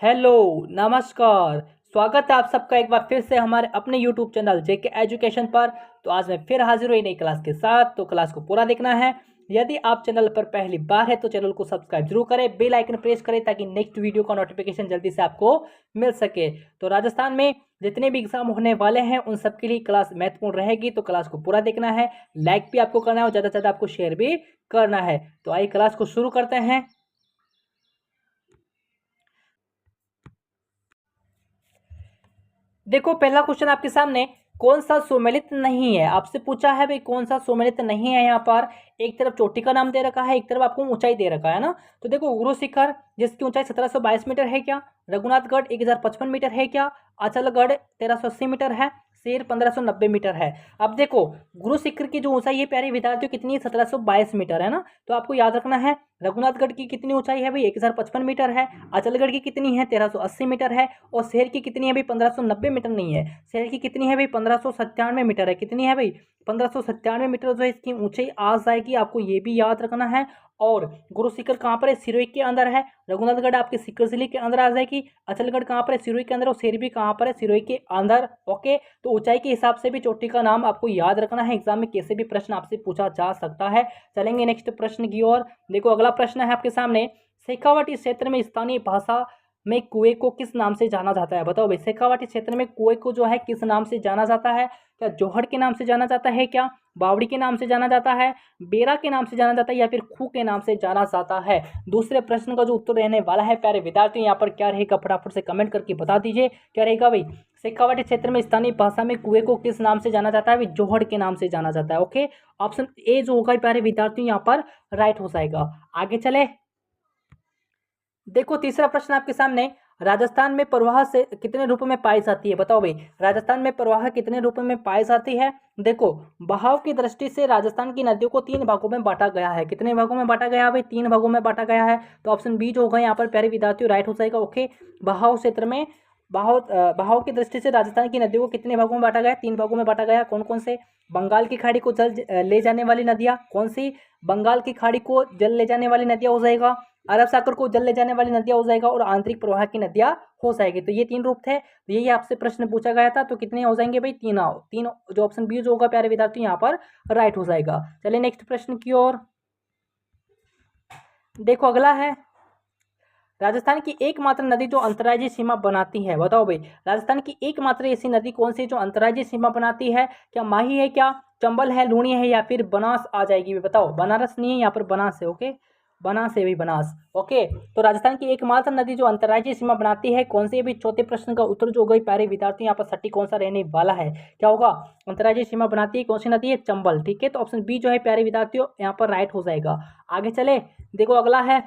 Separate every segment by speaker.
Speaker 1: Hello, नमस्कार। स्वागत है आप सबका एक बार फिर से हमारे अपने यूट्यूब चैनल जेके एजुकेशन पर। तो आज मैं फिर हाजिर हुई नई क्लास के साथ। तो क्लास को पूरा देखना है। यदि आप चैनल पर पहली बार है तो चैनल को सब्सक्राइब जरूर करें, बेल आइकन प्रेस करें ताकि नेक्स्ट वीडियो का नोटिफिकेशन जल्दी से आपको मिल सके। तो राजस्थान में जितने भी एग्जाम होने वाले हैं उन सबके लिए क्लास महत्वपूर्ण रहेगी, तो क्लास को पूरा देखना है। लाइक भी आपको करना है और ज़्यादा से ज़्यादा आपको शेयर भी करना है। तो आइए क्लास को शुरू करते हैं। देखो, पहला क्वेश्चन आपके सामने, कौन सा सुमेलित नहीं है। आपसे पूछा है भाई कौन सा सुमेलित नहीं है। यहाँ पर एक तरफ चोटी का नाम दे रखा है, एक तरफ आपको ऊंचाई दे रखा है ना। तो देखो, गुरु शिखर जिसकी ऊंचाई 1722 मीटर है क्या, रघुनाथगढ़ 1055 मीटर है क्या, अचलगढ़ 1380 मीटर है, शेर 1590 मीटर है। अब देखो, गुरु शिखर की जो ऊंचाई है प्यारे विद्यार्थियों कितनी है, 1722 मीटर है ना। तो आपको याद रखना है रघुनाथगढ़ की कितनी ऊंचाई है भाई, 1055 मीटर है। अचलगढ़ की कितनी है, 1380 मीटर है। और शेर की कितनी है भाई, 1590 मीटर नहीं है, शेर की कितनी है भाई, 1597 मीटर है। कितनी है भाई, 1597 मीटर जो है इसकी ऊंचाई आ जाएगी। आपको ये भी याद रखना है। और गुरु शिखर कहाँ पर है, सिरोही के अंदर है। रघुनाथगढ़ आपके सीकर जिले के अंदर आ जाएगी। अचलगढ़ कहाँ पर है, सिरोही के अंदर। और शेर भी कहाँ पर है, सिरोही के अंदर। ओके, तो ऊंचाई के हिसाब से भी चोटी का नाम आपको याद रखना है। एग्जाम में कैसे भी प्रश्न आपसे पूछा जा सकता है। चलेंगे नेक्स्ट प्रश्न की ओर। देखो, अगला प्रश्न है आपके सामने, शेखावाटी क्षेत्र में स्थानीय भाषा में कुएं को किस नाम से जाना जाता है। बताओ भाई, शेखावाटी क्षेत्र में कुएं को जो है किस नाम से जाना जाता है। क्या जोहड़ के नाम से जाना जाता है, क्या बावड़ी के नाम से जाना जाता है, बेरा के नाम से जाना जाता है, या फिर खू के नाम से जाना जाता है। दूसरे प्रश्न का जो उत्तर रहने वाला है प्यारे विद्यार्थी, यहाँ पर क्या रहेगा फटाफट से कमेंट करके बता दीजिए। क्या रहेगा भाई, शेखावाटी क्षेत्र में स्थानीय भाषा में कुएं को किस नाम से जाना जाता है भाई, जोहड़ के नाम से जाना जाता है। ओके, ऑप्शन ए जो होगा प्यारे विद्यार्थी यहाँ पर राइट हो जाएगा। आगे चले। देखो, तीसरा प्रश्न आपके सामने, राजस्थान में प्रवाह से कितने रूपों में पाई जाती है। बताओ भाई, राजस्थान में प्रवाह कितने रूपों में पाई जाती है। देखो, बहाव की दृष्टि से राजस्थान की नदियों को 3 भागों में बांटा गया है। कितने भागों में बांटा गया है भाई, 3 भागों में बांटा गया है। तो ऑप्शन बी जो होगा यहाँ पर प्यारे विद्यार्थियों राइट हो जाएगा। ओके, बहाव क्षेत्र में बहाव की दृष्टि से राजस्थान की नदियों को कितने भागों में बांटा गया है, 3 भागों में बांटा गया है। कौन कौन से, बंगाल की खाड़ी को जल ले जाने वाली नदियाँ, कौन सी, बंगाल की खाड़ी को जल ले जाने वाली नदियाँ हो जाएगा, अरब सागर को जल ले जाने वाली नदियां हो जाएगा, और आंतरिक प्रवाह की नदियां हो जाएगी। तो ये 3 रूप थे। तो यही आपसे प्रश्न पूछा गया था। तो कितने हो जाएंगे भाई, 3 तीन। जो ऑप्शन बी जो होगा प्यारे विद्यार्थी यहाँ पर राइट हो जाएगा। चलिए नेक्स्ट प्रश्न की ओर। देखो, अगला है, राजस्थान की एकमात्र नदी जो अंतर्राज्यीय सीमा बनाती है। बताओ भाई, राजस्थान की एकमात्र ऐसी नदी कौन सी जो अंतर्राज्यीय सीमा बनाती है। क्या माही है, क्या चंबल है, लूणी है, या फिर बनास आ जाएगी। बताओ, बनारस नहीं है, यहाँ पर बनास है। ओके, बनास है भाई, बनास। ओके, तो राजस्थान की एकमात्र नदी जो अंतर्राज्यीय सीमा बनाती है कौन सी है भाई। चौथे प्रश्न का उत्तर जो होगा प्यारे विद्यार्थी यहाँ पर सटीक कौन सा रहने वाला है। क्या होगा, अंतर्राज्यीय सीमा बनाती है कौन सी नदी है, चंबल। ठीक है, तो ऑप्शन बी जो है प्यारे विद्यार्थियों यहाँ पर राइट हो जाएगा। आगे चले। देखो, अगला है,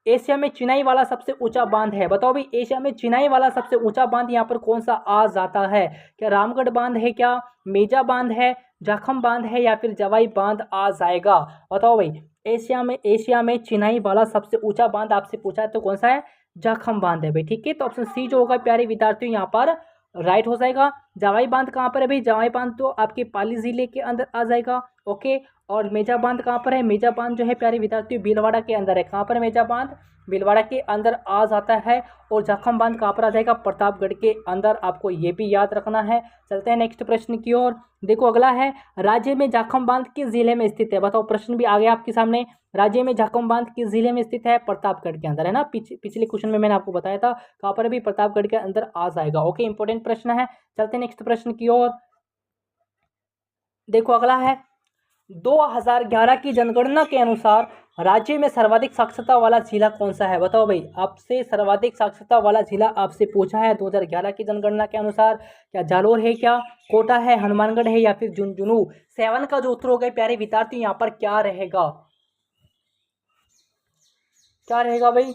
Speaker 1: एशिया में चिनाई वाला सबसे ऊंचा बांध है। बताओ भाई, एशिया में चिनाई वाला सबसे ऊंचा बांध यहाँ पर कौन सा आ जाता है। क्या रामगढ़ बांध है, क्या मेजा बांध है, जाखम बांध है, या फिर जवाई बांध आ जाएगा। बताओ भाई, एशिया में चिनाई वाला सबसे ऊंचा बांध आपसे पूछा है तो कौन सा है, जाखम बांध है भाई। ठीक है, तो ऑप्शन सी जो होगा प्यारे विद्यार्थियों यहाँ पर राइट हो जाएगा। जवाई बांध कहाँ पर है भाई, जवाई बांध तो आपके पाली जिले के अंदर आ जाएगा। ओके, और मेजा बांध कहाँ पर है, मेजा बांध जो है प्यारे विद्यार्थियों भीलवाड़ा के अंदर है। कहाँ पर मेजा बांध, भीलवाड़ा के अंदर आ जाता है। और जाखम बांध कहाँ पर आ जाएगा, प्रतापगढ़ के अंदर। आपको ये भी याद रखना है। चलते हैं नेक्स्ट प्रश्न की ओर। देखो, अगला है, राज्य में जाखम बांध किस जिले में स्थित है। बताओ, प्रश्न भी आ गया आपके सामने। राज्य में जाखम बांध किस जिले में स्थित है, प्रतापगढ़ के अंदर है ना। पिछले क्वेश्चन में मैंने आपको बताया था कहाँ पर भी प्रतापगढ़ के अंदर आ जाएगा। ओके, इंपॉर्टेंट प्रश्न है। चलते हैं नेक्स्ट प्रश्न की ओर। देखो, अगला है, 2011 की जनगणना के अनुसार राज्य में सर्वाधिक साक्षरता वाला जिला कौन सा है। बताओ भाई, आपसे सर्वाधिक साक्षरता वाला जिला आपसे पूछा है 2011 की जनगणना के अनुसार। क्या जालोर है, क्या कोटा है, हनुमानगढ़ है, या फिर झुंझुनू। 7 का जो उत्तर हो गया प्यारे विद्यार्थी यहाँ पर क्या रहेगा, क्या रहेगा भाई।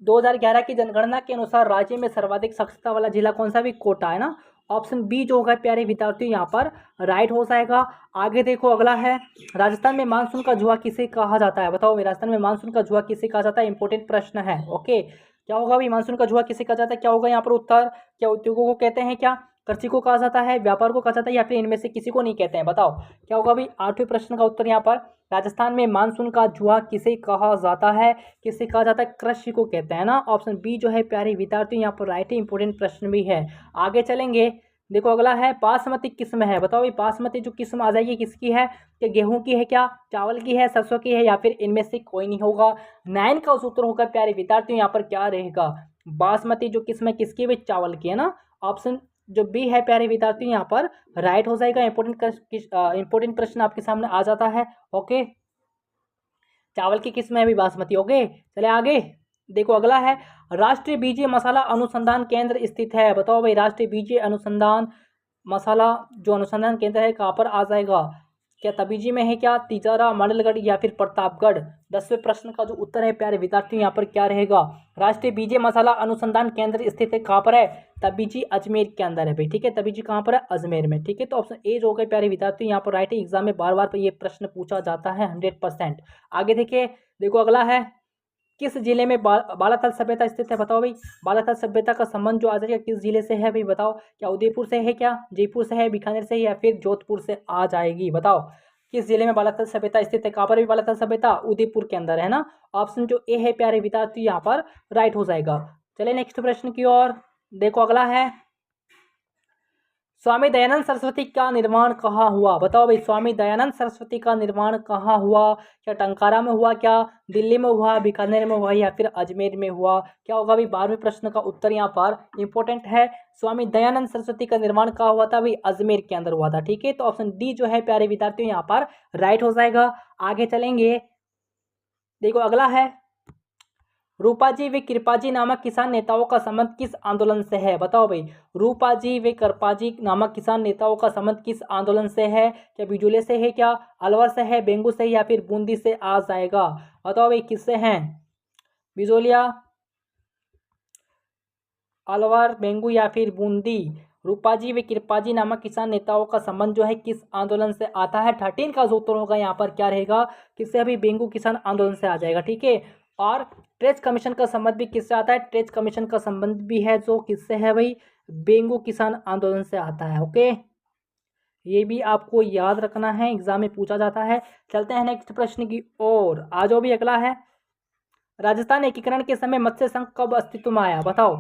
Speaker 1: 2011 की जनगणना के अनुसार राज्य में सर्वाधिक साक्षरता वाला जिला कौन सा भी, कोटा है ना। ऑप्शन बी जो होगा प्यारे विद्यार्थियों यहाँ पर राइट हो जाएगा। आगे देखो, अगला है, राजस्थान में मानसून का जुआ किसे कहा जाता है। बताओ, राजस्थान में मानसून का जुआ किसे कहा जाता है, इंपॉर्टेंट प्रश्न है। ओके, क्या होगा भाई, मानसून का जुआ किसे कहा जाता है, क्या होगा यहाँ पर उत्तर। क्या उद्योगों को कहते हैं, क्या कृषि को कहा जाता है, व्यापार को कहा जाता है, या फिर इनमें से किसी को नहीं कहते हैं? बताओ क्या होगा भाई। 8वें प्रश्न का उत्तर यहाँ पर, राजस्थान में मानसून का जुआ किसे कहा जाता है? किसे कहा जाता है? कृषि को कहते हैं ना। ऑप्शन बी जो है प्यारे विद्यार्थियों यहाँ पर राइट है, इंपॉर्टेंट प्रश्न भी है। आगे चलेंगे, देखो अगला है बासमती किस्म है। बताओ ये बासमती जो किस्म आ जाएगी किसकी है? क्या गेहूं की है, क्या चावल की है, सरसों की है, या फिर इनमें से कोई नहीं होगा? 9 का उत्तर होगा प्यारे विद्यार्थियों यहाँ पर क्या रहेगा? बासमती जो किस्म है किसकी है भाई? चावल की है ना। ऑप्शन जो बी है प्यारे विद्यार्थियों यहाँ पर राइट हो जाएगा। इंपॉर्टेंट प्रश्न आपके सामने आ जाता है। ओके, चावल की किस्म है भी बासमती। ओके, चले आगे, देखो अगला है राष्ट्रीय बीजीय मसाला अनुसंधान केंद्र स्थित है। बताओ भाई राष्ट्रीय बीजीय अनुसंधान मसाला जो अनुसंधान केंद्र है कहाँ पर आ जाएगा? क्या तबीजी में है, क्या तिजारा, मंडलगढ़, या फिर प्रतापगढ़? 10वें प्रश्न का जो उत्तर है प्यारे विद्यार्थियों यहाँ पर क्या रहेगा? राष्ट्रीय बीजीय मसाला अनुसंधान केंद्र स्थित है कहाँ पर है? तबीजी अजमेर के अंदर है भाई। ठीक है, तबीजी कहाँ पर है? अजमेर में। ठीक है, तो ऑप्शन ए जो होगा प्यारे विद्यार्थियों यहाँ पर राइट है। एग्जाम में बार बार ये प्रश्न पूछा जाता है 100%। आगे देखिए, देखो अगला है किस जिले में बालाथल सभ्यता स्थित है? बताओ भाई बालाथल सभ्यता का संबंध जो आ जाएगा किस जिले से है भाई? बताओ क्या उदयपुर से है, क्या जयपुर से है, बीकानेर से है, या फिर जोधपुर से आ जाएगी? बताओ किस जिले में बालाथल सभ्यता स्थित है? कहाँ पर भी बालाथल सभ्यता? उदयपुर के अंदर है ना। ऑप्शन जो ए है प्यारे विद्यार्थी यहाँ पर राइट हो जाएगा। चले नेक्स्ट प्रश्न की ओर, देखो अगला है स्वामी दयानंद सरस्वती का निर्माण कहाँ हुआ? बताओ भाई स्वामी दयानंद सरस्वती का निर्माण कहाँ हुआ? क्या टंकारा में हुआ, क्या दिल्ली में हुआ, बीकानेर में हुआ, या फिर अजमेर में हुआ? क्या होगा भाई 12वें प्रश्न का उत्तर यहाँ पर इंपॉर्टेंट है। स्वामी दयानंद सरस्वती का निर्माण कहाँ हुआ था भाई? अजमेर के अंदर हुआ था। ठीक है, तो ऑप्शन डी जो है प्यारे विद्यार्थियों यहाँ पर राइट हो जाएगा। आगे चलेंगे, देखो अगला है रूपाजी व कृपाजी नामक किसान नेताओं का संबंध किस आंदोलन से है? बताओ भाई रूपाजी व कृपाजी नामक किसान नेताओं का संबंध किस आंदोलन से है? क्या बिजोले से है, क्या अलवर से है, बेंगू से, या फिर बूंदी से आ जाएगा? बताओ भाई किससे हैं? बिजोलिया, अलवर, बेंगू, या फिर बूंदी? रूपाजी व कृपाजी नामक किसान नेताओं का संबंध जो है किस आंदोलन से आता है? 13 का जो उत्तर होगा यहाँ पर क्या रहेगा? किससे? अभी बेंगू किसान आंदोलन से आ जाएगा। ठीक है, और ट्रेच कमीशन का संबंध भी किससे आता है? ट्रेच कमीशन का संबंध भी है जो किससे है भाई? बेंगू किसान आंदोलन से आता है। ओके, ये भी आपको याद रखना है, एग्जाम में पूछा जाता है। चलते हैं नेक्स्ट प्रश्न की ओर, आ जाओ भी। अगला है राजस्थान एकीकरण के समय मत्स्य संघ कब अस्तित्व में आया? बताओ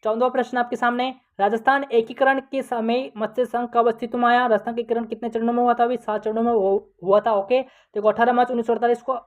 Speaker 1: 14वां प्रश्न आपके सामने, राजस्थान एकीकरण के समय मत्स्य संघ कब अस्तित्व में आया? राजस्थान एकीकरण कितने चरणों में हुआ था भाई? 7 चरणों में हुआ था। ओके, देखो 18 मार्च 1948 को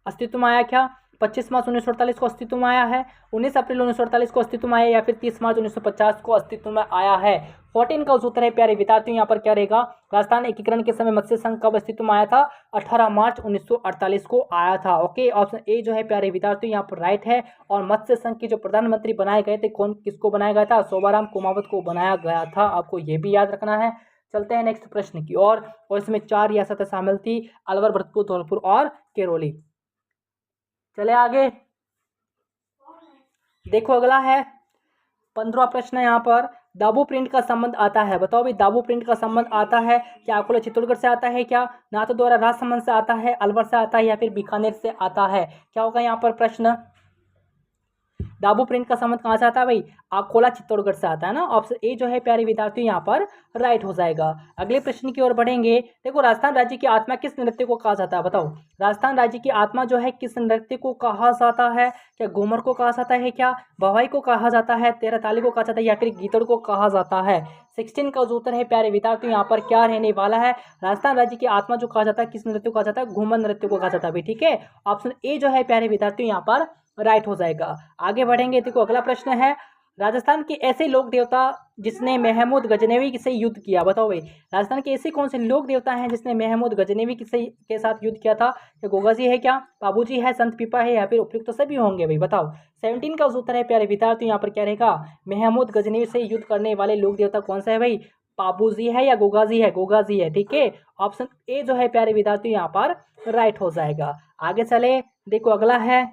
Speaker 1: अस्तित्व में आया, क्या 25 मार्च 1948 को अस्तित्व में आया है, 19 अप्रैल 1948 को अस्तित्व में आया, या फिर 30 मार्च 1950 को अस्तित्व में आया है? 14 का उत्तर है प्यारे विद्यार्थियों यहाँ पर क्या रहेगा? राजस्थान एकीकरण के समय मत्स्य संघ कब अस्तित्व में आया था? 18 मार्च 1948 को आया था। ओके, ऑप्शन ए जो है प्यारे विद्यार्थियों यहाँ पर राइट है। और मत्स्य संघ के जो प्रधानमंत्री बनाए गए थे, कौन किसको बनाया गया था? शोभाराम कुमावत को बनाया गया था। आपको ये भी याद रखना है। चलते हैं नेक्स्ट प्रश्न की और इसमें 4 रियासतें शामिल थी, अलवर, भरतपुर, धौलपुर और केरोली। चले आगे, देखो अगला है 15वां प्रश्न है यहाँ पर, दाबू प्रिंट का संबंध आता है। बताओ भाई दाबू प्रिंट का संबंध आता है, क्या अकोला चित्तौड़गढ़ से आता है, क्या नाथद्वारा राजसमंद से आता है, अलवर से आता है, या फिर बीकानेर से आता है? क्या होगा यहाँ पर प्रश्न? दाबू प्रिंट का संबंध कहाँ से आता है भाई? अकोला चित्तौड़गढ़ से आता है ना। ऑप्शन ए जो है प्यारे विद्यार्थियों यहाँ पर राइट हो जाएगा। अगले प्रश्न की ओर बढ़ेंगे, देखो राजस्थान राज्य की आत्मा किस नृत्य को कहा जाता है? बताओ राजस्थान राज्य की आत्मा जो है किस नृत्य को कहा जाता है? क्या घूमर को कहा जाता है, क्या भवाई को कहा जाता है, तेरह ताली को कहा जाता है, या फिर गीतड़ को कहा जाता है? 16 का जो उत्तर है प्यारे विद्यार्थियों यहाँ पर क्या रहने वाला है? राजस्थान राज्य की आत्मा जो कहा जाता है किस नृत्य को कहा जाता है? घूमर नृत्य को कहा जाता है। ठीक है, ऑप्शन ए जो है प्यारे विद्यार्थियों यहाँ पर राइट हो जाएगा। आगे बढ़ेंगे, देखो अगला प्रश्न है, राजस्थान के ऐसे लोक देवता जिसने महमूद गजनवी से युद्ध किया? बताओ भाई राजस्थान के ऐसे कौन से लोक देवता हैं जिसने महमूद गजनवी के साथ युद्ध किया था? क्या गोगा जी है, क्या बाबू जी है, संत पीपा है, या फिर उपयुक्त तो सभी होंगे भाई? बताओ 17 का उत्तर है प्यारे विद्यार्थी यहाँ पर क्या रहेगा? महमूद गजनवी से युद्ध करने वाले लोक देवता कौन सा है भाई? बाबू जी है या गोगा जी है? गोगा जी है। ठीक है, ऑप्शन ए जो है प्यारे विद्यार्थी यहाँ पर राइट हो जाएगा। आगे चले, देखो अगला है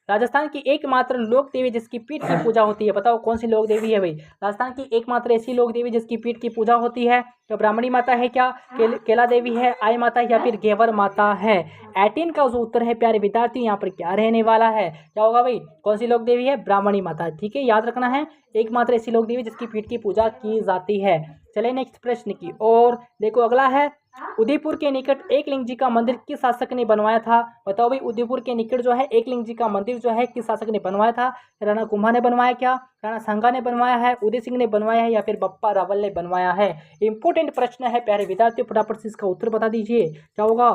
Speaker 1: राजस्थान की एकमात्र लोक देवी जिसकी पीठ की पूजा होती है, बताओ कौन सी लोक देवी है भाई? राजस्थान की एकमात्र ऐसी लोक देवी जिसकी पीठ की पूजा होती है, तो ब्राह्मणी माता है क्या, केला देवी है, आई माता या फिर घेवर माता है? 18 का जो उत्तर है प्यारे विद्यार्थी यहाँ पर क्या रहने वाला है, क्या होगा भाई? कौन सी लोक देवी है? ब्राह्मणी माता। ठीक है, याद रखना है, एकमात्र ऐसी लोक देवी जिसकी पीठ की पूजा की जाती है। चले नेक्स्ट प्रश्न की और देखो, अगला है उदयपुर के निकट एकलिंग जी का मंदिर किस शासक ने बनवाया था? बताओ भाई, उदयपुर के निकट जो है एकलिंग जी का मंदिर जो है किस शासक ने बनवाया था? राणा कुंभा ने बनवाया क्या, राणा सांगा ने बनवाया है, उदय सिंह ने बनवाया है या फिर बप्पा रावल ने बनवाया है? इंपॉर्टेंट प्रश्न है प्यारे विद्यार्थियों, फटाफट से इसका उत्तर बता दीजिए, क्या होगा?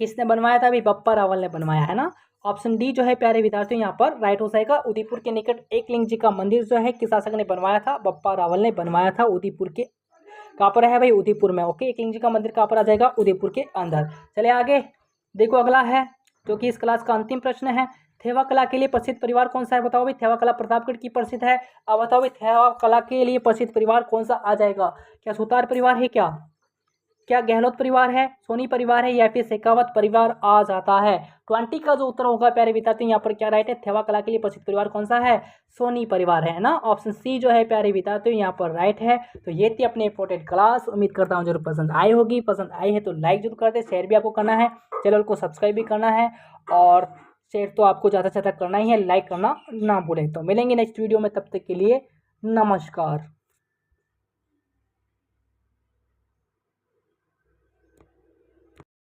Speaker 1: किसने बनवाया था भाई? बप्पा रावल ने बनवाया है ना। ऑप्शन डी जो है प्यारे विद्यार्थियों यहाँ पर राइट हो जाएगा। उदयपुर के निकट एकलिंग जी का मंदिर जो है किस शासक ने बनवाया था? बप्पा रावल ने बनवाया था। उदयपुर के कहाँ पर है भाई? उदयपुर में। ओके, एकलिंग जी का मंदिर कहाँ पर आ जाएगा? उदयपुर के अंदर। चले आगे, देखो अगला है जो कि इस क्लास का अंतिम प्रश्न है। थेवा कला के लिए प्रसिद्ध परिवार कौन सा है? बताओ भाई, थेवा कला प्रतापगढ़ की प्रसिद्ध है। अब बताओ भाई, थेवा कला के लिए प्रसिद्ध परिवार कौन सा आ जाएगा? क्या सुतार परिवार है क्या गहलोत परिवार है, सोनी परिवार है या फिर शेखावत परिवार आ जाता है? 20 का जो उत्तर होगा प्यारे विद्यार्थी यहाँ पर क्या राइट है? थेवा कला के लिए प्रसिद्ध परिवार कौन सा है? सोनी परिवार है ना। ऑप्शन सी जो है प्यारे विद्यार्थी यहाँ पर राइट है। तो ये थी अपने इंपॉर्टेंट क्लास, उम्मीद करता हूँ जरूर पसंद आई होगी। पसंद आई है तो लाइक जरूर कर दे, शेयर भी आपको करना है, चैनल को सब्सक्राइब भी करना है, और शेयर तो आपको ज़्यादा से ज़्यादा करना ही है, लाइक करना ना भूलें। तो मिलेंगे नेक्स्ट वीडियो में, तब तक के लिए नमस्कार।